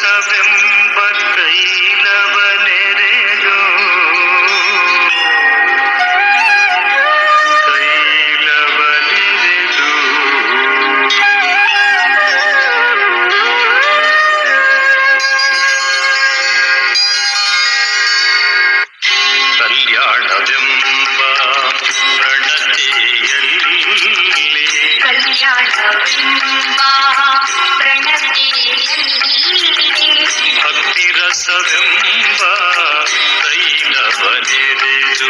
ರಸವೆಂಬ ತೈಲವನೆರೆದು ಕಲ್ಯಾಣವೆಂಬ ಭಕ್ತಿ ರಸವೆಂಬ ತೈಲವನೆರೆದು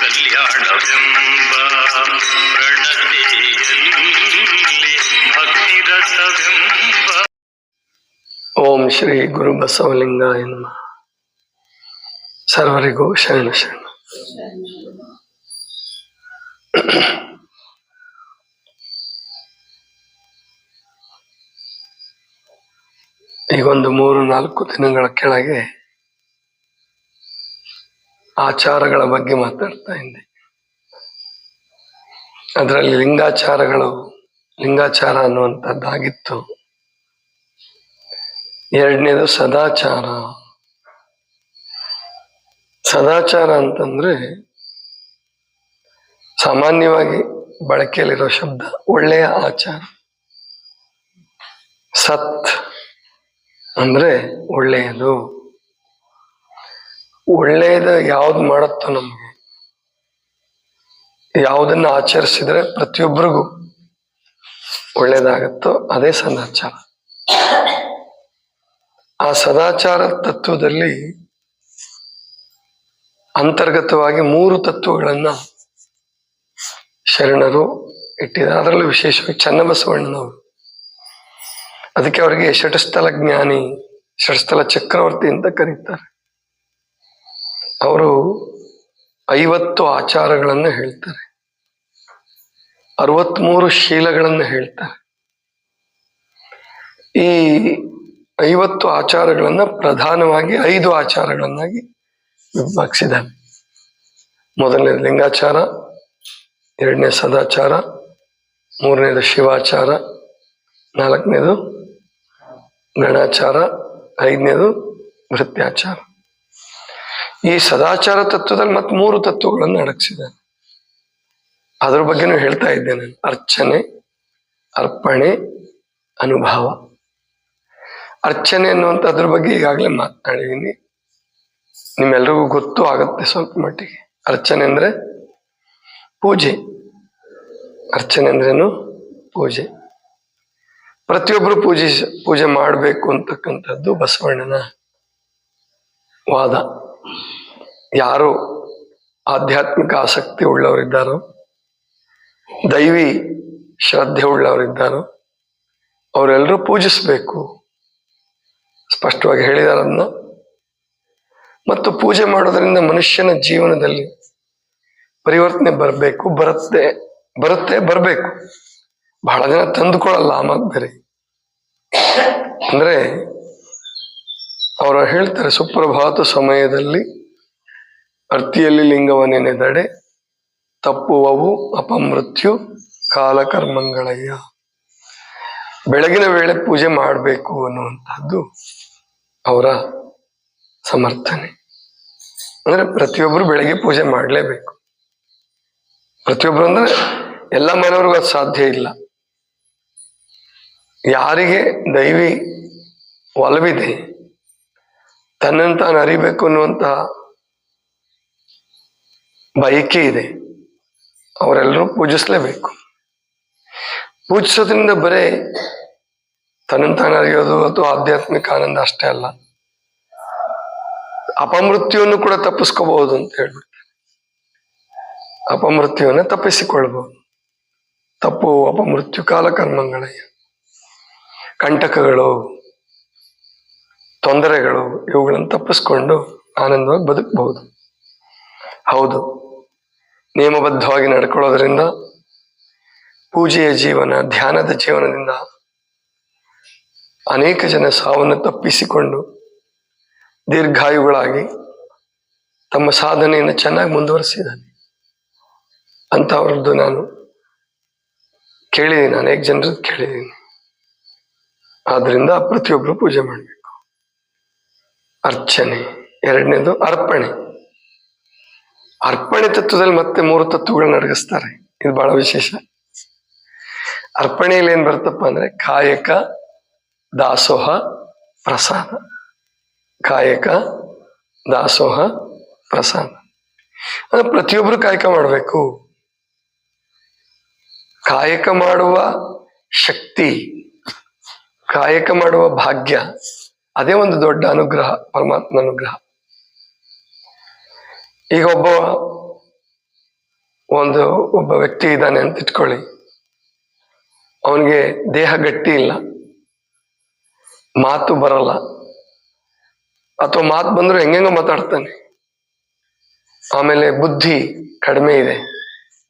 ಕಲ್ಯಾಣವೆಂಬ ಪ್ರಣತೆಯಲ್ಲಿ ಭಕ್ತಿ ರಸವೆಂಬ. ಓಂ ಶ್ರೀ ಗುರು ಬಸವಲಿಂಗಾಯ ನಮಃ. ಸರ್ವರಿಗೂ ಶರಣ ಶರಣ. ಈಗೊಂದು 3-4 ದಿನಗಳ ಕೆಳಗೆ ಆಚಾರಗಳ ಬಗ್ಗೆ ಮಾತಾಡ್ತಾ ಇದ್ದೆ. ಅದರಲ್ಲಿ ಲಿಂಗಾಚಾರ ಅನ್ನುವಂಥದ್ದಾಗಿತ್ತು. ಎರಡನೇದು ಸದಾಚಾರ. ಸದಾಚಾರ ಅಂತಂದ್ರೆ ಸಾಮಾನ್ಯವಾಗಿ ಬಳಕೆಯಲ್ಲಿರೋ ಶಬ್ದ ಒಳ್ಳೆಯ ಆಚಾರ. ಸತ್ ಅಂದ್ರೆ ಒಳ್ಳೆಯದು. ಒಳ್ಳೆಯದು ಯಾವ್ದು ಮಾಡುತ್ತೋ ನಮ್ಗೆ, ಯಾವುದನ್ನ ಆಚರಿಸಿದ್ರೆ ಪ್ರತಿಯೊಬ್ಬರಿಗೂ ಒಳ್ಳೇದಾಗತ್ತೋ ಅದೇ ಸದಾಚಾರ. ಆ ಸದಾಚಾರ ತತ್ವದಲ್ಲಿ ಅಂತರ್ಗತವಾಗಿ 3 ತತ್ವಗಳನ್ನ ಶರಣರು ಇಟ್ಟಿದ್ದಾರೆ. ಅದರಲ್ಲೂ ವಿಶೇಷವಾಗಿ ಚನ್ನಬಸವಣ್ಣನವರು. ಅದಕ್ಕೆ ಅವರಿಗೆ ಷಟಸ್ಥಲ ಜ್ಞಾನಿ, ಷಟಸ್ಥಲ ಚಕ್ರವರ್ತಿ ಅಂತ ಕರೀತಾರೆ. ಅವರು 50 ಆಚಾರಗಳನ್ನು ಹೇಳ್ತಾರೆ, 63 ಶೀಲಗಳನ್ನು ಹೇಳ್ತಾರೆ. ಈ 50 ಆಚಾರಗಳನ್ನ ಪ್ರಧಾನವಾಗಿ 5 ಆಚಾರಗಳನ್ನಾಗಿ ವಿಭಾಗಿಸಿದ್ದಾನೆ. ಮೊದಲನೇದು ಲಿಂಗಾಚಾರ, ಎರಡನೇ ಸದಾಚಾರ, ಮೂರನೇದು ಶಿವಾಚಾರ, ನಾಲ್ಕನೇದು ಗಣಾಚಾರ, ಐದನೇದು ಭೃತ್ಯಾಚಾರ. ಈ ಸದಾಚಾರ ತತ್ವದಲ್ಲಿ ಮತ್ತೆ 3 ತತ್ವಗಳನ್ನು ಅಡಗಿಸಿದ್ದಾನೆ. ಅದ್ರ ಬಗ್ಗೆನೂ ಹೇಳ್ತಾ ಇದ್ದೇನೆ. ಅರ್ಚನೆ, ಅರ್ಪಣೆ, ಅನುಭವ. ಅರ್ಚನೆ ಅನ್ನುವಂಥ ಅದ್ರ ಬಗ್ಗೆ ಈಗಾಗಲೇ ಮಾತನಾಡಿದ್ದೀನಿ, ನಿಮ್ಮೆಲ್ರಿಗೂ ಗೊತ್ತು ಆಗತ್ತೆ ಸ್ವಲ್ಪ ಮಟ್ಟಿಗೆ. ಅರ್ಚನೆ ಅಂದ್ರೆ ಪೂಜೆ. ಅರ್ಚನೆ ಅಂದ್ರೇನು? ಪೂಜೆ. ಪ್ರತಿಯೊಬ್ಬರು ಪೂಜೆ ಮಾಡಬೇಕು ಅಂತಕ್ಕಂಥದ್ದು ಬಸವಣ್ಣನ ವಾದ. ಯಾರು ಆಧ್ಯಾತ್ಮಿಕ ಆಸಕ್ತಿ ಉಳ್ಳವರಿದ್ದಾರೋ, ದೈವಿ ಶ್ರದ್ಧೆ ಉಳ್ಳವರಿದ್ದಾರೋ ಅವರೆಲ್ಲರೂ ಪೂಜಿಸ್ಬೇಕು, ಸ್ಪಷ್ಟವಾಗಿ ಹೇಳಿದಾರನ್ನ. ಮತ್ತು ಪೂಜೆ ಮಾಡೋದ್ರಿಂದ ಮನುಷ್ಯನ ಜೀವನದಲ್ಲಿ ಪರಿವರ್ತನೆ ಬರಬೇಕು, ಬರಬೇಕು. ಬಹಳ ಜನ ತಂದುಕೊಳ್ಳಲ್ಲ. ಆ ಮಾತು ಬೇರೆ. ಅಂದ್ರೆ ಅವರು ಹೇಳ್ತಾರೆ, ಸುಪ್ರಭಾತ ಸಮಯದಲ್ಲಿ ಅರ್ತಿಯಲ್ಲಿ ಲಿಂಗವನ್ನೆನೆದಡೆ ತಪ್ಪುವವು ಅಪಮೃತ್ಯು ಕಾಲಕರ್ಮಂಗಳಯ್ಯ. ಬೆಳಗಿನ ವೇಳೆ ಪೂಜೆ ಮಾಡಬೇಕು ಅನ್ನುವಂಥದ್ದು ಅವರ ಸಮರ್ಥನೆ. ಅಂದ್ರೆ ಪ್ರತಿಯೊಬ್ಬರು ಬೆಳಗ್ಗೆ ಪೂಜೆ ಮಾಡಲೇಬೇಕು. ಪ್ರತಿಯೊಬ್ಬರು ಅಂದ್ರೆ ಎಲ್ಲ ಮನೆಯವ್ರಿಗೂ ಅದು ಸಾಧ್ಯ ಇಲ್ಲ. ಯಾರಿಗೆ ದೈವಿ ಒಲವಿದೆ, ತನ್ನನ್ನು ತಾನು ಅರಿಬೇಕು ಅನ್ನುವಂತಹ ಬಯಕೆ ಇದೆ, ಅವರೆಲ್ಲರೂ ಪೂಜಿಸ್ಲೇಬೇಕು. ಪೂಜಿಸೋದ್ರಿಂದ ಬರೇ ತನ್ನನ್ನು ತಾನು ಅರಿಯೋದು ಅಥವಾ ಆಧ್ಯಾತ್ಮಿಕ ಆನಂದ ಅಷ್ಟೇ ಅಲ್ಲ, ಅಪಮೃತ್ಯುವನ್ನು ಕೂಡ ತಪ್ಪಿಸ್ಕೋಬಹುದು ಅಂತ ಹೇಳ್ಬಿಡ್ತಾರೆ. ಅಪಮೃತ್ಯುವನ್ನು ತಪ್ಪಿಸಿಕೊಳ್ಬಹುದು. ತಪ್ಪು ಅಪಮೃತ್ಯು ಕಾಲಕರ್ಮಗಳಯ್ಯ. ಕಂಟಕಗಳು, ತೊಂದರೆಗಳು, ಇವುಗಳನ್ನು ತಪ್ಪಿಸ್ಕೊಂಡು ಆನಂದವಾಗಿ ಬದುಕಬಹುದು. ಹೌದು, ನಿಯಮಬದ್ಧವಾಗಿ ನಡ್ಕೊಳ್ಳೋದ್ರಿಂದ, ಪೂಜೆಯ ಜೀವನ, ಧ್ಯಾನದ ಜೀವನದಿಂದ ಅನೇಕ ಜನ ಸಾವನ್ನು ತಪ್ಪಿಸಿಕೊಂಡು ದೀರ್ಘಾಯುಗಳಾಗಿ ತಮ್ಮ ಸಾಧನೆಯನ್ನು ಚೆನ್ನಾಗಿ ಮುಂದುವರಿಸಿದ್ದಾನೆ. ಅಂಥವ್ರದ್ದು ನಾನು ಕೇಳಿದ್ದೀನಿ, ಅನೇಕ ಜನರು ಕೇಳಿದ್ದೀನಿ. ಆದ್ರಿಂದ ಪ್ರತಿಯೊಬ್ಬರು ಪೂಜೆ ಮಾಡಬೇಕು. ಅರ್ಚನೆ. ಎರಡನೇದು ಅರ್ಪಣೆ. ಅರ್ಪಣೆ ತತ್ವದಲ್ಲಿ ಮತ್ತೆ 3 ತತ್ವಗಳನ್ನ ಅಡಗಿಸ್ತಾರೆ. ಇದು ಬಹಳ ವಿಶೇಷ. ಅರ್ಪಣೆಯಲ್ಲಿ ಏನ್ ಬರುತ್ತಪ್ಪ ಅಂದ್ರೆ ಕಾಯಕ, ದಾಸೋಹ, ಪ್ರಸಾದ. ಕಾಯಕ, ದಾಸೋಹ, ಪ್ರಸಾದ. ಅಂದ್ರೆ ಪ್ರತಿಯೊಬ್ಬರು ಕಾಯಕ ಮಾಡಬೇಕು. ಕಾಯಕ ಮಾಡುವ ಶಕ್ತಿ, ಕಾಯಕ ಮಾಡುವ ಭಾಗ್ಯ, ಅದೇ ಒಂದು ದೊಡ್ಡ ಅನುಗ್ರಹ, ಪರಮಾತ್ಮ ಅನುಗ್ರಹ. ಈಗ ಒಬ್ಬ ವ್ಯಕ್ತಿ ಇದ್ದಾನೆ ಅಂತ ಇಟ್ಕೊಳ್ಳಿ. ಅವನಿಗೆ ದೇಹ ಗಟ್ಟಿ ಇಲ್ಲ, ಮಾತು ಬರಲ್ಲ, ಅಥವಾ ಮಾತು ಬಂದ್ರು ಹೆಂಗೆಂಗೋ ಮಾತಾಡ್ತಾನೆ. ಆಮೇಲೆ ಬುದ್ಧಿ ಕಡಿಮೆ ಇದೆ.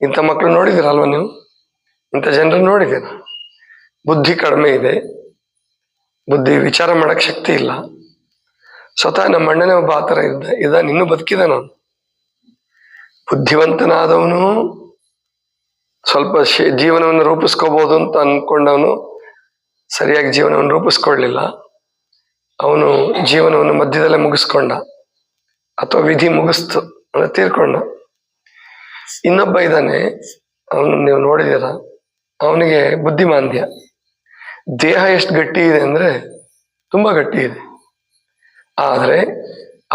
ಇಂಥ ಮಕ್ಕಳು ನೋಡಿದಿರಲ್ವ ನೀವು? ಇಂಥ ಜನರು ನೋಡಿದ್ದೀರ. ಬುದ್ಧಿ ಕಡಿಮೆ ಇದೆ, ಬುದ್ಧಿ ವಿಚಾರ ಮಾಡಕ್ ಶಕ್ತಿ ಇಲ್ಲ. ಸ್ವತಃ ನಮ್ಮ ಅಣ್ಣನೇ ಒಬ್ಬ ಆ ಥರ ಇದ್ದಾನೆ, ಇನ್ನೂ ಬದುಕಿದ. ನಾನು ಬುದ್ಧಿವಂತನಾದವನು ಸ್ವಲ್ಪ ಜೀವನವನ್ನು ರೂಪಿಸ್ಕೋಬಹುದು ಅಂತ ಅನ್ಕೊಂಡವನು ಸರಿಯಾಗಿ ಜೀವನವನ್ನು ರೂಪಿಸ್ಕೊಳ್ಳಿಲ್ಲ. ಅವನು ಜೀವನವನ್ನು ಮಧ್ಯದಲ್ಲೇ ಮುಗಿಸ್ಕೊಂಡ, ಅಥವಾ ವಿಧಿ ಮುಗಿಸ್ತು ಅಂದ್ರೆ ತೀರ್ಕೊಂಡ. ಇನ್ನೊಬ್ಬ ಇದ್ದಾನೆ, ಅವನು ನೀವು ನೋಡಿದ್ದೀರ. ಅವನಿಗೆ ಬುದ್ಧಿಮಾಂದ್ಯ. ದೇಹ ಎಷ್ಟು ಗಟ್ಟಿ ಇದೆ ಅಂದ್ರೆ ತುಂಬಾ ಗಟ್ಟಿ ಇದೆ. ಆದ್ರೆ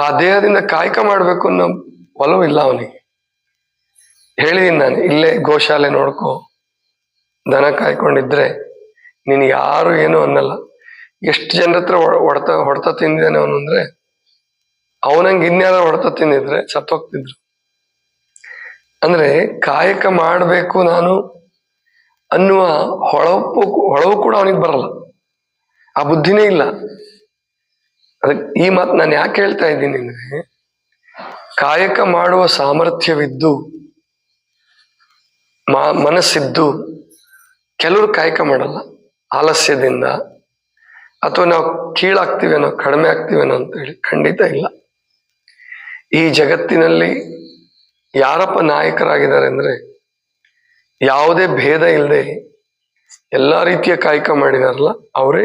ಆ ದೇಹದಿಂದ ಕಾಯಕ ಮಾಡ್ಬೇಕು ಅನ್ನೋ ಒಲವು ಇಲ್ಲ ಅವನಿಗೆ. ಹೇಳಿದೀನಿ ನಾನು, ಇಲ್ಲೇ ಗೋಶಾಲೆ ನೋಡ್ಕೊ, ದನ ಕಾಯ್ಕೊಂಡಿದ್ರೆ ನಿನಗೆ ಯಾರು ಏನು ಅನ್ನಲ್ಲ. ಎಷ್ಟು ಜನರ ಹತ್ರ ಹೊಡೆತ ತಿಂದಿದ್ದಾನೆ ಅವನು ಅಂದ್ರೆ, ಅವನಂಗೆ ಇನ್ಯಾರ ಹೊಡೆತ ತಿಂದಿದ್ರೆ ಸತ್ತೋಗ್ತಿದ್ರು. ಅಂದ್ರೆ ಕಾಯಕ ಮಾಡಬೇಕು ನಾನು ಅನ್ನುವ ಹೊಳವು ಕೂಡ ಅವನಿಗೆ ಬರಲ್ಲ, ಆ ಬುದ್ಧಿನೇ ಇಲ್ಲ. ಅದಕ್ಕೆ ಈ ಮಾತು ನಾನು ಯಾಕೆ ಹೇಳ್ತಾ ಇದ್ದೀನಿ ಅಂದ್ರೆ, ಕಾಯಕ ಮಾಡುವ ಸಾಮರ್ಥ್ಯವಿದ್ದು ಮನಸ್ಸಿದ್ದು ಕೆಲವರು ಕಾಯಕ ಮಾಡಲ್ಲ, ಆಲಸ್ಯದಿಂದ, ಅಥವಾ ನಾವು ಕೀಳಾಗ್ತೀವೇನೋ, ಕಡಿಮೆ ಆಗ್ತೀವೇನೋ ಅಂತ ಹೇಳಿ. ಖಂಡಿತ ಇಲ್ಲ. ಈ ಜಗತ್ತಿನಲ್ಲಿ ಯಾರಪ್ಪ ನಾಯಕರಾಗಿದ್ದಾರೆ ಅಂದ್ರೆ, ಯಾವುದೇ ಭೇದ ಇಲ್ಲದೆ ಎಲ್ಲ ರೀತಿಯ ಕಾಯಕ ಮಾಡಿದಾರಲ್ಲ ಅವರೇ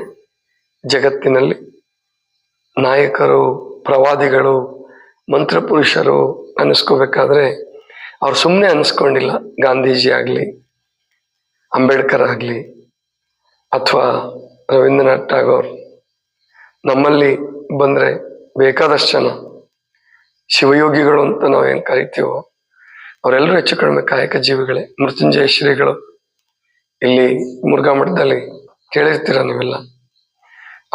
ಜಗತ್ತಿನಲ್ಲಿ ನಾಯಕರು, ಪ್ರವಾದಿಗಳು, ಮಂತ್ರಪುರುಷರು ಅನ್ನಿಸ್ಕೋಬೇಕಾದ್ರೆ ಅವ್ರು ಸುಮ್ಮನೆ ಅನ್ನಿಸ್ಕೊಂಡಿಲ್ಲ. ಗಾಂಧೀಜಿ ಆಗಲಿ, ಅಂಬೇಡ್ಕರ್ ಆಗಲಿ, ಅಥವಾ ರವೀಂದ್ರನಾಥ್ ಟಾಗೋರ್. ನಮ್ಮಲ್ಲಿ ಬಂದ್ರೆ ಬೇಕಾದಷ್ಟು ಜನ ಶಿವಯೋಗಿಗಳು ಅಂತ ನಾವೇನು ಕರಿತೀವೋ ಅವರೆಲ್ಲರೂ ಹೆಚ್ಚು ಕಡಿಮೆ ಕಾಯಕ ಜೀವಿಗಳೇ. ಮೃತ್ಯುಂಜಯ ಶ್ರೀಗಳು ಇಲ್ಲಿ ಮುರುಘಾ ಮಠದಲ್ಲಿ ಕೇಳಿರ್ತೀರ ನೀವೆಲ್ಲ.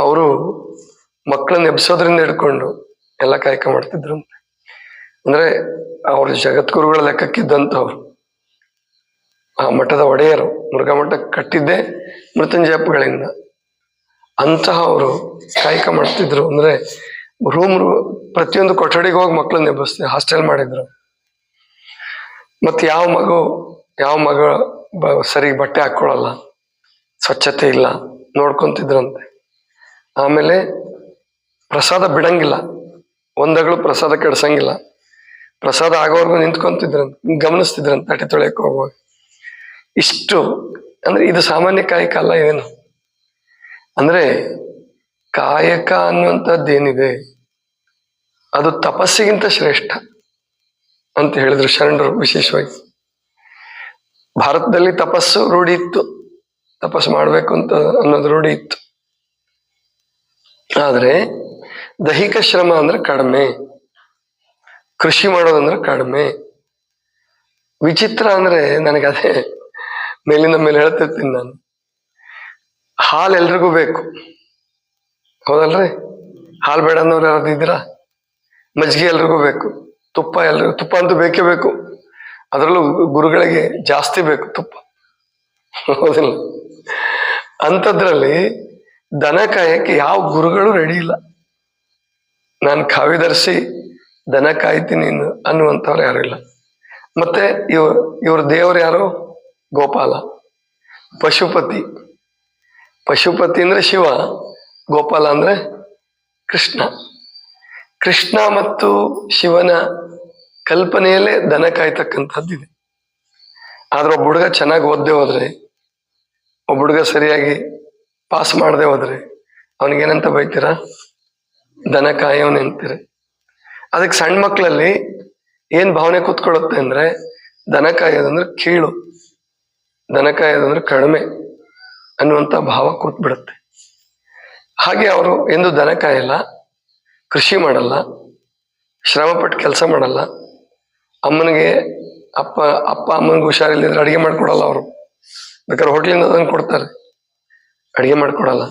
ಅವರು ಮಕ್ಕಳನ್ನ ಎಬ್ಸೋದ್ರಿಂದ ಹಿಡ್ಕೊಂಡು ಎಲ್ಲ ಕಾಯಕ ಮಾಡ್ತಿದ್ರು. ಅಂದ್ರೆ ಅವ್ರ ಜಗದ್ಗುರುಗಳ ಲೆಕ್ಕಕ್ಕಿದ್ದಂಥವ್ರು, ಆ ಮಠದ ಒಡೆಯರು. ಮುರುಘಾ ಮಠ ಕಟ್ಟಿದ್ದೇ ಮೃತ್ಯುಂಜಯಪ್ಪಗಳಿಂದ. ಅಂತಹ ಅವರು ಕಾಯಕ ಮಾಡ್ತಿದ್ರು. ಅಂದ್ರೆ ಪ್ರತಿಯೊಂದು ಕೊಠಡಿಗೆ ಹೋಗಿ ಮಕ್ಕಳನ್ನ ಎಬ್ಬಿಸ್ತಿದ್ರು, ಹಾಸ್ಟೆಲ್ ಮಾಡಿದ್ರು. ಮತ್ತೆ ಯಾವ ಮಗ ಸರಿಗೆ ಬಟ್ಟೆ ಹಾಕೊಳ್ಳಲ್ಲ, ಸ್ವಚ್ಛತೆ ಇಲ್ಲ, ನೋಡ್ಕೊಂತಿದ್ರಂತೆ. ಆಮೇಲೆ ಪ್ರಸಾದ ಬಿಡಂಗಿಲ್ಲ, ಒಂದಗಳು ಪ್ರಸಾದ ಕೆಡ್ಸಂಗಿಲ್ಲ. ಪ್ರಸಾದ ಆಗೋವರೆಗೂ ನಿಂತ್ಕೊಂತಿದ್ರಂತೆ, ಗಮನಿಸ್ತಿದ್ರಂತೆ ತಟ್ಟೆ ತೊಳೆಯಕ್ಕೆ ಹೋಗುವಾಗ. ಇಷ್ಟು ಅಂದ್ರೆ ಇದು ಸಾಮಾನ್ಯ ಕಾಯಕ ಅಲ್ಲ. ಏನು ಅಂದ್ರೆ ಕಾಯಕ ಅನ್ನುವಂಥದ್ದೇನಿದೆ ಅದು ತಪಸ್ಸಿಗಿಂತ ಶ್ರೇಷ್ಠ ಅಂತ ಹೇಳಿದ್ರು ಶರಣರು. ವಿಶೇಷವಾಗಿ ಭಾರತದಲ್ಲಿ ತಪಸ್ಸು ರೂಢಿ ಇತ್ತು, ತಪಸ್ಸು ಮಾಡ್ಬೇಕು ಅಂತ ಅನ್ನೋದು ರೂಢಿ ಇತ್ತು. ಆದ್ರೆ ದೈಹಿಕ ಶ್ರಮ ಅಂದ್ರೆ ಕಡಿಮೆ, ಕೃಷಿ ಮಾಡೋದಂದ್ರೆ ಕಡಿಮೆ. ವಿಚಿತ್ರ ಅಂದ್ರೆ ನನಗೆ ಅದೇ ಮೇಲಿಂದ ಮೇಲೆ ಹೇಳ್ತಿರ್ತೀನಿ ನಾನು. ಹಾಲು ಎಲ್ರಿಗೂ ಬೇಕು, ಹೌದಲ್ರಿ? ಹಾಲು ಬೇಡ ಅನ್ನೋರು ಯಾರಾದ್ರು ಇದ್ದೀರಾ? ಮಜ್ಜಿಗೆ ಎಲ್ರಿಗೂ ಬೇಕು, ತುಪ್ಪ ತುಪ್ಪ ಅಂತೂ ಬೇಕೇ ಬೇಕು. ಅದರಲ್ಲೂ ಗುರುಗಳಿಗೆ ಜಾಸ್ತಿ ಬೇಕು ತುಪ್ಪ, ಹೌದಿಲ್ಲ? ಅಂಥದ್ರಲ್ಲಿ ದನ ಕಾಯಕ್ಕೆ ಯಾವ ಗುರುಗಳು ರೆಡಿ ಇಲ್ಲ. ನಾನು ಕಾವಿ ಧರಿಸಿ ದನ ಕಾಯ್ತೀನಿ ಅನ್ನುವಂಥವ್ರು ಯಾರು ಇಲ್ಲ. ಮತ್ತೆ ಇವ್ರ ದೇವರು ಯಾರು? ಗೋಪಾಲ, ಪಶುಪತಿ. ಪಶುಪತಿ ಅಂದ್ರೆ ಶಿವ, ಗೋಪಾಲ ಅಂದ್ರೆ ಕೃಷ್ಣ. ಕೃಷ್ಣ ಮತ್ತು ಶಿವನ ಕಲ್ಪನೆಯಲ್ಲೇ ದನ ಕಾಯ್ತಕ್ಕಂಥದ್ದಿದೆ. ಆದ್ರೆ ಒಬ್ಬ ಹುಡುಗ ಚೆನ್ನಾಗಿ ಓದ್ದೆ ಹೋದ್ರೆ ಹುಡುಗ ಸರಿಯಾಗಿ ಪಾಸ್ ಮಾಡದೆ ಹೋದ್ರೆ ಅವನಿಗೇನಂತ ಬೈತೀರಾ? ದನ ಕಾಯೋನ್ ಅಂತೀರಿ. ಅದಕ್ಕೆ ಸಣ್ಣ ಮಕ್ಕಳಲ್ಲಿ ಏನ್ ಭಾವನೆ ಕೂತ್ಕೊಳ್ಳುತ್ತೆ ಅಂದ್ರೆ, ದನ ಕಾಯೋದಂದ್ರೆ ಕೀಳು, ದನ ಕಾಯೋದಂದ್ರೆ ಕಡಿಮೆ ಅನ್ನುವಂಥ ಭಾವ ಕೂತ್ಬಿಡುತ್ತೆ. ಹಾಗೆ ಅವರು ಎಂದು ದನ ಕಾಯಲ್ಲ, ಕೃಷಿ ಮಾಡಲ್ಲ, ಶ್ರಮಪಟ್ಟು ಕೆಲಸ ಮಾಡಲ್ಲ. ಅಮ್ಮನಿಗೆ ಅಪ್ಪ ಅಮ್ಮನಿಗೆ ಹುಷಾರಿಲ್ಲದ್ರೆ ಅಡುಗೆ ಮಾಡ್ಕೊಡಲ್ಲ. ಅವರು ಬೇಕಾದ್ರೆ ಹೋಟ್ಲಿಂದ ಅದನ್ನು ಕೊಡ್ತಾರೆ, ಅಡುಗೆ ಮಾಡ್ಕೊಡಲ್ಲ.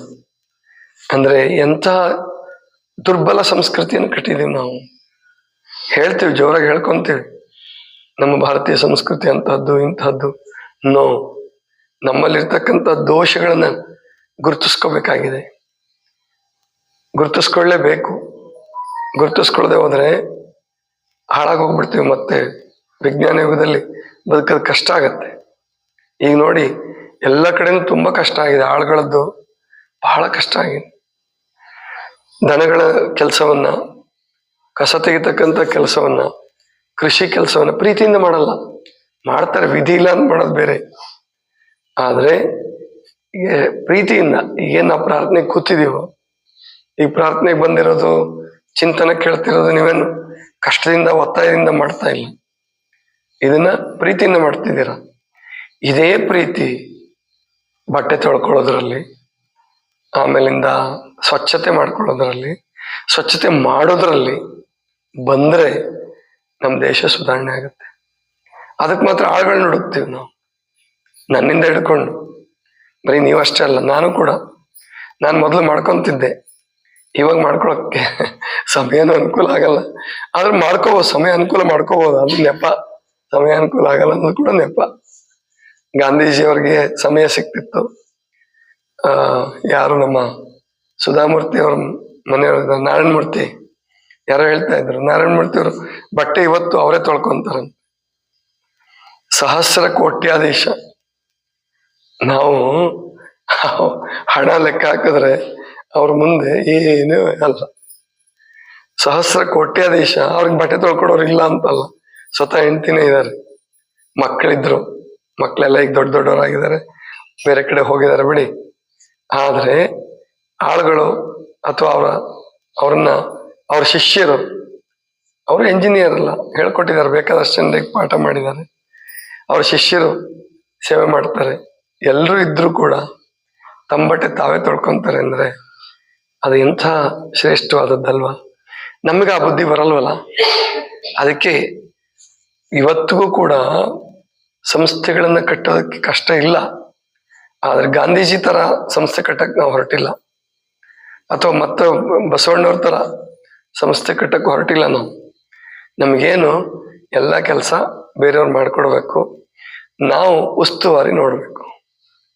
ಅಂದ್ರೆ ಎಂಥ ದುರ್ಬಲ ಸಂಸ್ಕೃತಿಯನ್ನು ಕಟ್ಟಿದೀವಿ ನಾವು. ಹೇಳ್ತೀವಿ, ಜೋರಾಗಿ ಹೇಳ್ಕೊಂತೀವಿ, ನಮ್ಮ ಭಾರತೀಯ ಸಂಸ್ಕೃತಿ ಅಂತಹದ್ದು ಇಂತಹದ್ದು. ನೋ, ನಮ್ಮಲ್ಲಿರ್ತಕ್ಕಂಥ ದೋಷಗಳನ್ನ ಗುರುತಿಸ್ಕೋಬೇಕಾಗಿದೆ, ಗುರುತಿಸ್ಕೊಳ್ಳೇಬೇಕು. ಗುರುತಿಸ್ಕೊಳ್ಳದೆ ಹೋದ್ರೆ ಹಾಳಾಗೋಗ್ಬಿಡ್ತೀವಿ. ಮತ್ತೆ ವಿಜ್ಞಾನ ಯುಗದಲ್ಲಿ ಬದುಕೋದು ಕಷ್ಟ ಆಗತ್ತೆ. ಈಗ ನೋಡಿ, ಎಲ್ಲ ಕಡೆನೂ ತುಂಬಾ ಕಷ್ಟ ಆಗಿದೆ, ಆಳುಗಳದ್ದು ಬಹಳ ಕಷ್ಟ ಆಗಿದೆ. ದನಗಳ ಕೆಲಸವನ್ನ, ಕಸ ತೆಗಿತಕ್ಕಂಥ ಕೆಲಸವನ್ನ, ಕೃಷಿ ಕೆಲಸವನ್ನ ಪ್ರೀತಿಯಿಂದ ಮಾಡಲ್ಲ. ಮಾಡ್ತಾರೆ, ವಿಧಿ ಇಲ್ಲ ಅಂತ ಮಾಡೋದು ಬೇರೆ. ಆದ್ರೆ ಪ್ರೀತಿಯಿಂದ ಈಗೇನು ನಾವು ಪ್ರಾರ್ಥನೆಗೆ ಕೂತಿದೀವೋ, ಈ ಪ್ರಾರ್ಥನೆಗೆ ಬಂದಿರೋದು, ಚಿಂತನೆ ಕೇಳ್ತಿರೋದು ನೀವೇನು ಕಷ್ಟದಿಂದ ಒತ್ತಾಯದಿಂದ ಮಾಡ್ತಾ ಇಲ್ಲ, ಇದನ್ನ ಪ್ರೀತಿಯಿಂದ ಮಾಡ್ತಿದ್ದೀರ. ಇದೇ ಪ್ರೀತಿ ಬಟ್ಟೆ ತೊಳ್ಕೊಳ್ಳೋದ್ರಲ್ಲಿ, ಆಮೇಲಿಂದ ಸ್ವಚ್ಛತೆ ಮಾಡ್ಕೊಳ್ಳೋದ್ರಲ್ಲಿ, ಸ್ವಚ್ಛತೆ ಮಾಡೋದ್ರಲ್ಲಿ ಬಂದ್ರೆ ನಮ್ಮ ದೇಶ ಸುಧಾರಣೆ ಆಗುತ್ತೆ. ಅದಕ್ಕೆ ಮಾತ್ರ ಆಳುಗಳನ್ನ ಹುಡುಕ್ತೀವಿ ನಾವು, ನನ್ನಿಂದ ಹಿಡ್ಕೊಂಡು. ಬರೀ ನೀವಷ್ಟೇ ಅಲ್ಲ, ನಾನು ಕೂಡ. ನಾನು ಮೊದಲು ಮಾಡ್ಕೊಂತಿದ್ದೆ, ಇವಾಗ ಮಾಡ್ಕೊಳಕ್ಕೆ ಸಮಯನೂ ಅನುಕೂಲ ಆಗಲ್ಲ. ಆದ್ರೆ ಮಾಡ್ಕೋಬೋದು, ಸಮಯ ಅನುಕೂಲ ಮಾಡ್ಕೋಬೋದು. ಅದು ನೆಪ. ಸಮಯ ಅನುಕೂಲ ಆಗಲ್ಲ ಅನ್ನೋದು ಕೂಡ ನೆಪ. ಗಾಂಧೀಜಿಯವ್ರಿಗೆ ಸಮಯ ಸಿಕ್ತಿತ್ತು. ಯಾರು ನಮ್ಮ ಸುಧಾಮೂರ್ತಿ ಅವ್ರ ಮನೆಯವ್ರ ನಾರಾಯಣ ಮೂರ್ತಿ ಯಾರೋ ಹೇಳ್ತಾ ಇದ್ರು, ನಾರಾಯಣ ಮೂರ್ತಿ ಅವರು ಬಟ್ಟೆ ಇವತ್ತು ಅವರೇ ತೊಳ್ಕೊಂತಾರಂತ. ಸಹಸ್ರ ಕೋಟ್ಯಾಧೀಶ. ನಾವು ಹಣ ಲೆಕ್ಕ ಹಾಕಿದ್ರೆ ಅವ್ರ ಮುಂದೆ ಏನೂ ಅಲ್ಲ. ಸಹಸ್ರ ಕೋಟ್ಯಾಧೀಶ, ಅವ್ರಿಗೆ ಬಟ್ಟೆ ತೊಳ್ಕೊಡೋರು ಇಲ್ಲ ಅಂತಲ್ಲ, ಸ್ವತಃ ಹೆಂಡ್ತಿನೇ ಇದ್ದಾರೆ, ಮಕ್ಕಳಿದ್ರು, ಮಕ್ಕಳೆಲ್ಲ ಈಗ ದೊಡ್ಡ ದೊಡ್ಡವರಾಗಿದ್ದಾರೆ, ಬೇರೆ ಕಡೆ ಹೋಗಿದ್ದಾರೆ ಬಿಡಿ. ಆದ್ರೆ ಆಳುಗಳು ಅಥವಾ ಅವ್ರ ಶಿಷ್ಯರು, ಅವರು ಎಂಜಿನಿಯರ್ ಅಲ್ಲ, ಹೇಳ್ಕೊಟ್ಟಿದ್ದಾರೆ, ಬೇಕಾದಷ್ಟು ಜನರಿಗೆ ಪಾಠ ಮಾಡಿದ್ದಾರೆ. ಅವ್ರ ಶಿಷ್ಯರು ಸೇವೆ ಮಾಡ್ತಾರೆ. ಎಲ್ಲರೂ ಇದ್ರು ಕೂಡ ತಮ್ಮ ಬಟ್ಟೆ ತಾವೇ ತೊಳ್ಕೊಂತಾರೆ ಅಂದ್ರೆ ಅದು ಎಂಥ ಶ್ರೇಷ್ಠವಾದದ್ದಲ್ವಾ? ನಮಗೆ ಆ ಬುದ್ಧಿ ಬರಲ್ವಲ್ಲ. ಅದಕ್ಕೆ ಇವತ್ತಿಗೂ ಕೂಡ ಸಂಸ್ಥೆಗಳನ್ನ ಕಟ್ಟೋದಕ್ಕೆ ಕಷ್ಟ ಇಲ್ಲ. ಆದ್ರೆ ಗಾಂಧೀಜಿ ತರ ಸಂಸ್ಥೆ ಕಟ್ಟಕ್ಕೆ ನಾವು ಹೊರಟಿಲ್ಲ, ಅಥವಾ ಮತ್ತೆ ಬಸವಣ್ಣವ್ರ ತರ ಸಂಸ್ಥೆ ಕಟ್ಟಕ್ಕೆ ಹೊರಟಿಲ್ಲ ನಾವು. ನಮಗೇನು ಎಲ್ಲ ಕೆಲಸ ಬೇರೆಯವ್ರು ಮಾಡ್ಕೊಡ್ಬೇಕು, ನಾವು ಉಸ್ತುವಾರಿ ನೋಡ್ಬೇಕು.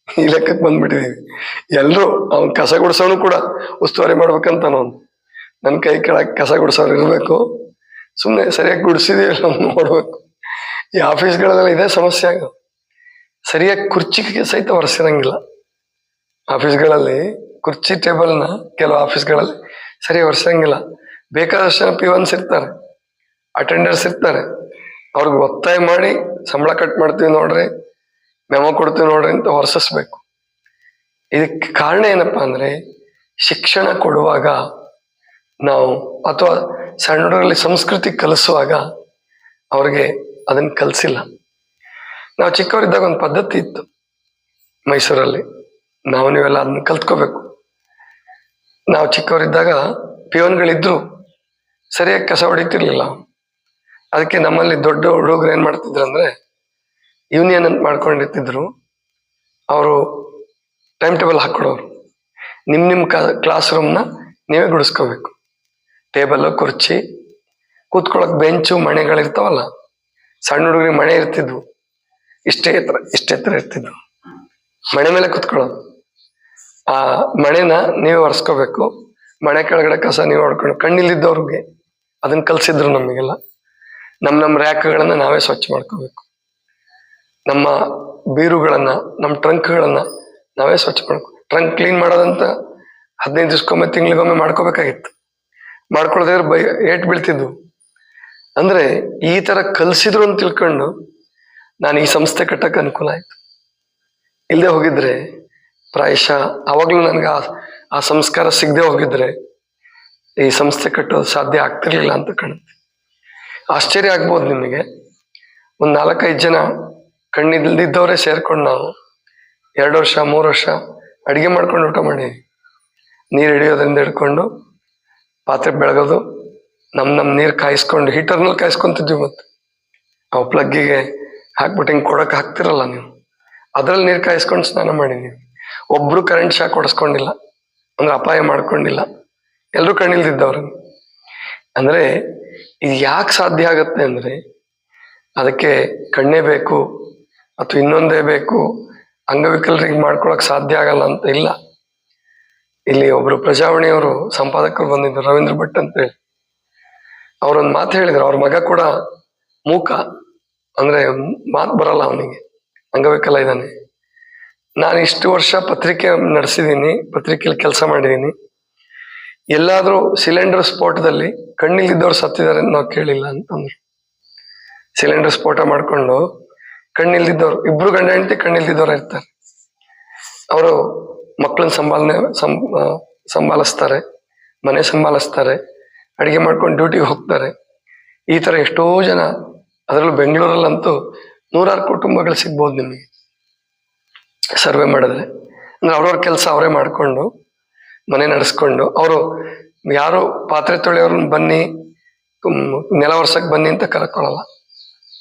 ಈ ಲೆಕ್ಕಕ್ಕೆ ಬಂದ್ಬಿಟ್ಟಿದೀವಿ ಎಲ್ರು. ಅವ್ನು ಕಸ ಗುಡಿಸೋನು ಕೂಡ ಉಸ್ತುವಾರಿ ಮಾಡ್ಬೇಕಂತ ನಾವು, ನನ್ನ ಕೈ ಕೆಳಗೆ ಕಸ ಗುಡಿಸೋರು ಇರ್ಬೇಕು, ಸುಮ್ಮನೆ ಸರಿಯಾಗಿ ಗುಡಿಸಿದೀವಲ್ಲ ನೋಡ್ಬೇಕು. ಈ ಆಫೀಸ್ಗಳಲ್ಲೆಲ್ಲ ಇದೇ ಸಮಸ್ಯೆ ಆಗೋದು. ಸರಿಯಾಗಿ ಕುರ್ಚಿಗೆ ಸಹಿತ ಒರೆಸಿರಂಗಿಲ್ಲ ಆಫೀಸ್ಗಳಲ್ಲಿ. ಕುರ್ಚಿ ಟೇಬಲ್ನ ಕೆಲವು ಆಫೀಸ್ಗಳಲ್ಲಿ ಸರಿಯಾಗಿ ಒರೆಸಂಗಿಲ್ಲ. ಬೇಕಾದಷ್ಟು ಜನ ಪಿವನ್ಸ್ ಇರ್ತಾರೆ, ಅಟೆಂಡರ್ಸ್ ಇರ್ತಾರೆ, ಅವ್ರಿಗೆ ಒತ್ತಾಯ ಮಾಡಿ ಸಂಬಳ ಕಟ್ ಮಾಡ್ತೀವಿ ನೋಡ್ರಿ, ಮೆಮೊ ಕೊಡ್ತೀವಿ ನೋಡ್ರಿ ಅಂತ ಹೊರಸಿಸ್ಬೇಕು. ಇದಕ್ಕೆ ಕಾರಣ ಏನಪ್ಪಾ ಅಂದ್ರೆ, ಶಿಕ್ಷಣ ಕೊಡುವಾಗ ನಾವು ಅಥವಾ ಸಣ್ಣ ಹುಡುಗರಲ್ಲಿ ಸಂಸ್ಕೃತಿ ಕಲಿಸುವಾಗ ಅವ್ರಿಗೆ ಅದನ್ನ ಕಲಿಸಿಲ್ಲ. ನಾವು ಚಿಕ್ಕವರಿದ್ದಾಗ ಒಂದು ಪದ್ಧತಿ ಇತ್ತು ಮೈಸೂರಲ್ಲಿ, ನೀವೆಲ್ಲ ಅದನ್ನ ಕಲ್ತ್ಕೋಬೇಕು. ನಾವು ಚಿಕ್ಕವರಿದ್ದಾಗ ಪಿಯೋನ್ಗಳಿದ್ರು, ಸರಿಯಾಗಿ ಕಸ ಹೊಡಿತಿರ್ಲಿಲ್ಲ. ಅದಕ್ಕೆ ನಮ್ಮಲ್ಲಿ ದೊಡ್ಡ ಹುಡುಗರು ಏನ್ ಮಾಡ್ತಿದ್ರು ಅಂದ್ರೆ, ಯೂನಿಯನ್ ಅಂತ ಮಾಡ್ಕೊಂಡಿರ್ತಿದ್ರು. ಅವರು ಟೈಮ್ ಟೇಬಲ್ ಹಾಕೊಡೋರು, ನಿಮ್ಮ ಕ್ಲಾಸ್ ರೂಮ್ನ ನೀವೇ ಗುಡಿಸ್ಕೋಬೇಕು. ಟೇಬಲ್, ಕುರ್ಚಿ, ಕೂತ್ಕೊಳ್ಳೋಕೆ ಬೆಂಚು, ಮಣೆಗಳಿರ್ತಾವಲ್ಲ, ಸಣ್ಣ ಹುಡುಗರಿಗೆ ಮಣೆ ಇರ್ತಿದ್ವು, ಇಷ್ಟೇ ಎತ್ತರ ಇರ್ತಿದ್ವು. ಮಣೆ ಮೇಲೆ ಕೂತ್ಕೊಳ್ಳೋದು. ಆ ಮಣೆನ ನೀವೇ ಒರೆಸ್ಕೋಬೇಕು. ಮಣೆ ಕೆಳಗಡೆ ಕಸ ನೀವು ಹೊಡ್ಕೊಂಡು, ಕಣ್ಣಿಲ್ಲಿದ್ದವ್ರಿಗೆ ಅದನ್ನ ಕಲ್ಸಿದ್ರು ನಮಗೆಲ್ಲ. ನಮ್ಮ ರ್ಯಾಕ್ಗಳನ್ನ ನಾವೇ ಸ್ವಚ್ಛ ಮಾಡ್ಕೋಬೇಕು. ನಮ್ಮ ಬೀರುಗಳನ್ನ, ನಮ್ಮ ಟ್ರಂಕ್ಗಳನ್ನ ನಾವೇ ಸ್ವಚ್ಛ ಮಾಡ್ಕೊ. ಟ್ರಂಕ್ ಕ್ಲೀನ್ ಮಾಡೋದಂತ 15 ದಿವ್ಸಕ್ಕೊಮ್ಮೆ, ತಿಂಗಳಿಗೊಮ್ಮೆ ಮಾಡ್ಕೋಬೇಕಾಗಿತ್ತು. ಮಾಡ್ಕೊಳ್ದಿದ್ರೆ ಏಟ್ ಬೀಳ್ತಿದ್ವು. ಅಂದ್ರೆ ಈ ತರ ಕಲ್ಸಿದ್ರು ಅಂತ ತಿಳ್ಕೊಂಡು ನಾನು ಈ ಸಂಸ್ಥೆ ಕಟ್ಟಕ್ಕೆ ಅನುಕೂಲ ಆಯ್ತು. ಇಲ್ಲದೆ ಹೋಗಿದ್ರೆ ಪ್ರಾಯಶಃ ಅವಾಗಲೂ ನನಗೆ ಆ ಸಂಸ್ಕಾರ ಸಿಗದೆ ಹೋಗಿದ್ರೆ ಈ ಸಂಸ್ಥೆ ಕಟ್ಟೋದು ಸಾಧ್ಯ ಆಗ್ತಿರ್ಲಿಲ್ಲ ಅಂತ ಕಾಣುತ್ತೆ. ಆಶ್ಚರ್ಯ ಆಗ್ಬೋದು ನಿಮಗೆ, ಒಂದು 4-5 ಜನ ಕಣ್ಣಿಲ್ದಿದ್ದವರೇ ಸೇರ್ಕೊಂಡು ನಾವು 2 ವರ್ಷ 3 ವರ್ಷ ಅಡುಗೆ ಮಾಡ್ಕೊಂಡು ಊಟ ಮಾಡಿ, ನೀರು ಹಿಡಿಯೋದ್ರಿಂದ ಹಿಡ್ಕೊಂಡು ಪಾತ್ರೆ ಬೆಳಗೋದು, ನಮ್ಮ ನೀರು ಕಾಯಿಸ್ಕೊಂಡು ಹೀಟರ್ನಲ್ಲಿ ಕಾಯಿಸ್ಕೊಂತಿದ್ವಿ. ಮತ್ತು ಅವು ಪ್ಲಗ್ಗಿಗೆ ಹಾಕ್ಬಿಟ್ಟು ಹಿಂಗೆ ಕೊಡಕ್ಕೆ ಹಾಕ್ತಿರಲ್ಲ ನೀವು, ಅದರಲ್ಲಿ ನೀರು ಕಾಯಿಸ್ಕೊಂಡು ಸ್ನಾನ ಮಾಡಿದ್ದೀವಿ. ಒಬ್ಬರು ಕರೆಂಟ್ ಶಾಕ್ ಹೊಡೆಸ್ಕೊಂಡಿಲ್ಲ, ಅಂದ್ರೆ ಅಪಾಯ ಮಾಡ್ಕೊಂಡಿಲ್ಲ, ಎಲ್ಲರೂ ಕಣ್ಣಿಲ್ದಿದ್ದವ್ರು. ಅಂದರೆ ಇದು ಯಾಕೆ ಸಾಧ್ಯ ಆಗುತ್ತೆ ಅಂದರೆ ಅದಕ್ಕೆ ಕಣ್ಣೇ ಬೇಕು ಅಥವಾ ಇನ್ನೊಂದೇ ಬೇಕು, ಅಂಗವಿಕಲರಿಗೆ ಮಾಡ್ಕೊಳಕ್ ಸಾಧ್ಯ ಆಗಲ್ಲ ಅಂತ ಇಲ್ಲ. ಇಲ್ಲಿ ಒಬ್ರು ಪ್ರಜಾವಾಣಿಯವರು ಸಂಪಾದಕರು ಬಂದಿದ್ರು, ರವೀಂದ್ರ ಭಟ್ ಅಂತ ಹೇಳಿ. ಅವ್ರೊಂದು ಮಾತು ಹೇಳಿದ್ರು, ಅವ್ರ ಮಗ ಕೂಡ ಮೂಕ, ಅಂದ್ರೆ ಮಾತು ಬರಲ್ಲ ಅವನಿಗೆ, ಅಂಗವಿಕಲ ಇದ್ದಾನೆ. ನಾನು ಇಷ್ಟು ವರ್ಷ ಪತ್ರಿಕೆ ನಡೆಸಿದ್ದೀನಿ, ಪತ್ರಿಕೆಯಲ್ಲಿ ಕೆಲಸ ಮಾಡಿದ್ದೀನಿ, ಎಲ್ಲಾದ್ರೂ ಸಿಲಿಂಡರ್ ಸ್ಫೋಟದಲ್ಲಿ ಕಣ್ಣಿಲ್ದಿದ್ದವ್ರು ಸತ್ತಿದ್ದಾರೆ ಅಂತ ನಾವು ಕೇಳಿಲ್ಲ ಅಂತಂದ್ರು. ಸಿಲಿಂಡರ್ ಸ್ಫೋಟ ಮಾಡ್ಕೊಂಡು ಕಣ್ಣಿಲ್ದಿದ್ದವ್ರು, 2 ಗಂಡ ಹೆಂಡತಿ ಕಣ್ಣಿಲ್ದಿದ್ದವ್ರು ಇರ್ತಾರೆ. ಅವರು ಮಕ್ಕಳನ್ನ ಸಂಭಾಲಿಸ್ತಾರೆ, ಮನೆ ಸಂಭಾಲಿಸ್ತಾರೆ, ಅಡಿಗೆ ಮಾಡ್ಕೊಂಡು ಡ್ಯೂಟಿಗೆ ಹೋಗ್ತಾರೆ. ಈ ತರ ಎಷ್ಟೋ ಜನ, ಅದರಲ್ಲೂ ಬೆಂಗಳೂರಲ್ಲಂತೂ 100 ಕುಟುಂಬಗಳು ಸಿಗ್ಬೋದು ನಿಮಗೆ ಸರ್ವೆ ಮಾಡಿದ್ರೆ. ಅಂದ್ರೆ ಅವ್ರವ್ರ ಕೆಲಸ ಅವರೇ ಮಾಡ್ಕೊಂಡು ಮನೆ ನಡೆಸ್ಕೊಂಡು, ಅವರು ಯಾರು ಪಾತ್ರೆ ತೊಳೆಯವ್ರನ್ನ ಬನ್ನಿ ನೆಲ ಒರ್ಸಕ್ ಬನ್ನಿ ಅಂತ ಕರ್ಕೊಳ್ಳಲ್ಲ.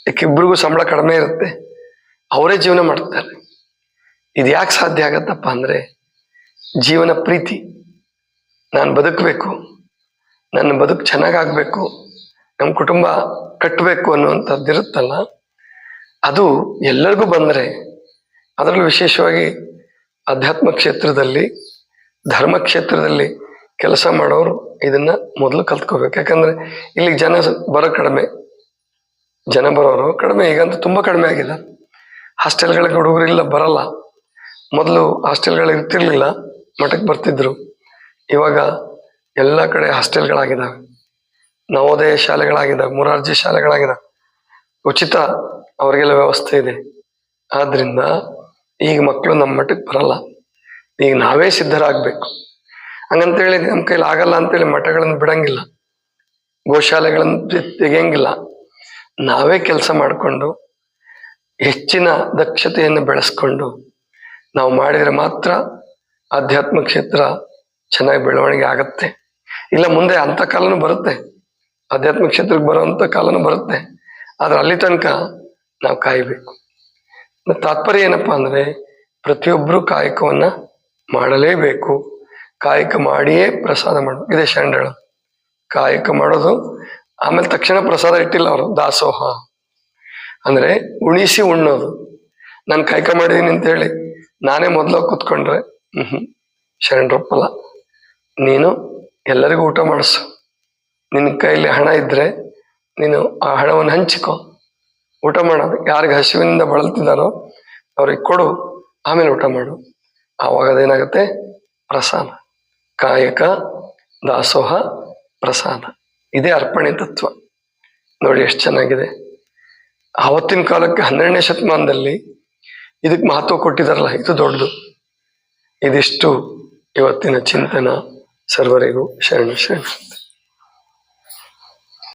ಯಾಕೆ ಇಬ್ರಿಗೂ ಸಂಬಳ ಕಡಿಮೆ ಇರುತ್ತೆ, ಅವರೇ ಜೀವನ ಮಾಡ್ತಾರೆ. ಇದು ಯಾಕೆ ಸಾಧ್ಯ ಆಗತ್ತಪ್ಪ ಅಂದ್ರೆ ಜೀವನ ಪ್ರೀತಿ. ನಾನು ಬದುಕಬೇಕು, ನನ್ನ ಬದುಕು ಚೆನ್ನಾಗಾಗಬೇಕು, ನಮ್ಮ ಕುಟುಂಬ ಕಟ್ಟಬೇಕು ಅನ್ನುವಂಥದ್ದು ಇರುತ್ತಲ್ಲ, ಅದು ಎಲ್ಲರಿಗೂ ಬಂದರೆ, ಅದರಲ್ಲೂ ವಿಶೇಷವಾಗಿ ಅಧ್ಯಾತ್ಮ ಕ್ಷೇತ್ರದಲ್ಲಿ, ಧರ್ಮ ಕ್ಷೇತ್ರದಲ್ಲಿ ಕೆಲಸ ಮಾಡೋರು ಇದನ್ನ ಮೊದಲು ಕಲ್ತ್ಕೋಬೇಕು. ಯಾಕಂದ್ರೆ ಇಲ್ಲಿ ಜನ ಬರೋರು ಕಡಿಮೆ, ಈಗಂತೂ ತುಂಬಾ ಕಡಿಮೆ ಆಗಿದೆ. ಹಾಸ್ಟೆಲ್ಗಳಿಗೆ ಹುಡುಗರಿಲ್ಲ, ಬರಲ್ಲ. ಮೊದಲು ಹಾಸ್ಟೆಲ್ಗಳು ಇರ್ತಿರ್ಲಿಲ್ಲ, ಮಠಕ್ಕೆ ಬರ್ತಿದ್ರು. ಇವಾಗ ಎಲ್ಲ ಕಡೆ ಹಾಸ್ಟೆಲ್ಗಳಾಗಿದ್ದಾವೆ, ನವೋದಯ ಶಾಲೆಗಳಾಗಿದ್ದಾವೆ, ಮೊರಾರ್ಜಿ ಶಾಲೆಗಳಾಗಿದ್ದಾವೆ, ಉಚಿತ ಅವರಿಗೆಲ್ಲ ವ್ಯವಸ್ಥೆ ಇದೆ. ಆದ್ರಿಂದ ಈಗ ಮಕ್ಕಳು ನಮ್ಮ ಮಠಕ್ಕೆ ಬರಲ್ಲ. ಈಗ ನಾವೇ ಸಿದ್ಧರಾಗಬೇಕು. ಹಂಗಂತೇಳಿ ನಮ್ಮ ಕೈಲಿ ಆಗಲ್ಲ ಅಂತೇಳಿ ಮಠಗಳನ್ನು ಬಿಡಂಗಿಲ್ಲ, ಗೋಶಾಲೆಗಳನ್ನು ತೆಗೆಯಂಗಿಲ್ಲ. ನಾವೇ ಕೆಲಸ ಮಾಡಿಕೊಂಡು ಹೆಚ್ಚಿನ ದಕ್ಷತೆಯನ್ನು ಬೆಳೆಸ್ಕೊಂಡು ನಾವು ಮಾಡಿದರೆ ಮಾತ್ರ ಆಧ್ಯಾತ್ಮ ಕ್ಷೇತ್ರ ಚೆನ್ನಾಗಿ ಬೆಳವಣಿಗೆ ಆಗತ್ತೆ. ಇಲ್ಲ ಮುಂದೆ ಅಂಥ ಕಾಲನೂ ಬರುತ್ತೆ, ಆಧ್ಯಾತ್ಮ ಕ್ಷೇತ್ರಕ್ಕೆ ಬರುವಂಥ ಕಾಲನೂ ಬರುತ್ತೆ. ಆದ್ರೆ ಅಲ್ಲಿ ತನಕ ನಾವು ಕಾಯಬೇಕು. ತಾತ್ಪರ್ಯ ಏನಪ್ಪಾ ಅಂದ್ರೆ ಪ್ರತಿಯೊಬ್ಬರು ಕಾಯಕವನ್ನ ಮಾಡಲೇಬೇಕು. ಕಾಯಕ ಮಾಡಿಯೇ ಪ್ರಸಾದ ಮಾಡೋದು, ಇದೇ ಶರಣರು. ಕಾಯಕ ಮಾಡೋದು, ಆಮೇಲೆ ತಕ್ಷಣ ಪ್ರಸಾದ ಇಟ್ಟಿಲ್ಲ ಅವರು, ದಾಸೋಹ ಅಂದ್ರೆ ಉಣಿಸಿ ಉಣ್ಣೋದು. ನಾನು ಕಾಯಕ ಮಾಡಿದೀನಿ ಅಂತ ಹೇಳಿ ನಾನೇ ಮೊದಲು ಕೂತ್ಕೊಂಡ್ರೆ ಶರಣರೊಪ್ಪಲ್ಲ. ನೀನು ಎಲ್ಲರಿಗೂ ಊಟ ಮಾಡಿಸು, ನಿನ್ನ ಕೈಲಿ ಹಣ ಇದ್ರೆ ನೀನು ಆ ಹಣವನ್ನು ಹಂಚಿಕೊ, ಊಟ ಮಾಡೋದು. ಯಾರಿಗೆ ಹಸಿವಿನಿಂದ ಬಳಲ್ತಿದ್ದಾರೋ ಅವ್ರಿಗೆ ಕೊಡು, ಆಮೇಲೆ ಊಟ ಮಾಡು. ಆವಾಗ ಅದೇನಾಗುತ್ತೆ, ಪ್ರಸಾದ. ಕಾಯಕ ದಾಸೋಹ ಪ್ರಸಾದ, ಇದೇ ಅರ್ಪಣೆ ತತ್ವ. ನೋಡಿ ಎಷ್ಟು ಚೆನ್ನಾಗಿದೆ. ಆವತ್ತಿನ ಕಾಲಕ್ಕೆ 12ನೇ ಶತಮಾನದಲ್ಲಿ ಇದಕ್ಕೆ ಮಹತ್ವ ಕೊಟ್ಟಿದಾರಲ್ಲ, ಇದು ದೊಡ್ಡದು. ಇದಿಷ್ಟು ಇವತ್ತಿನ ಚಿಂತನ. ಸರ್ವರಿಗೂ ಶರಣ ಶರಣ.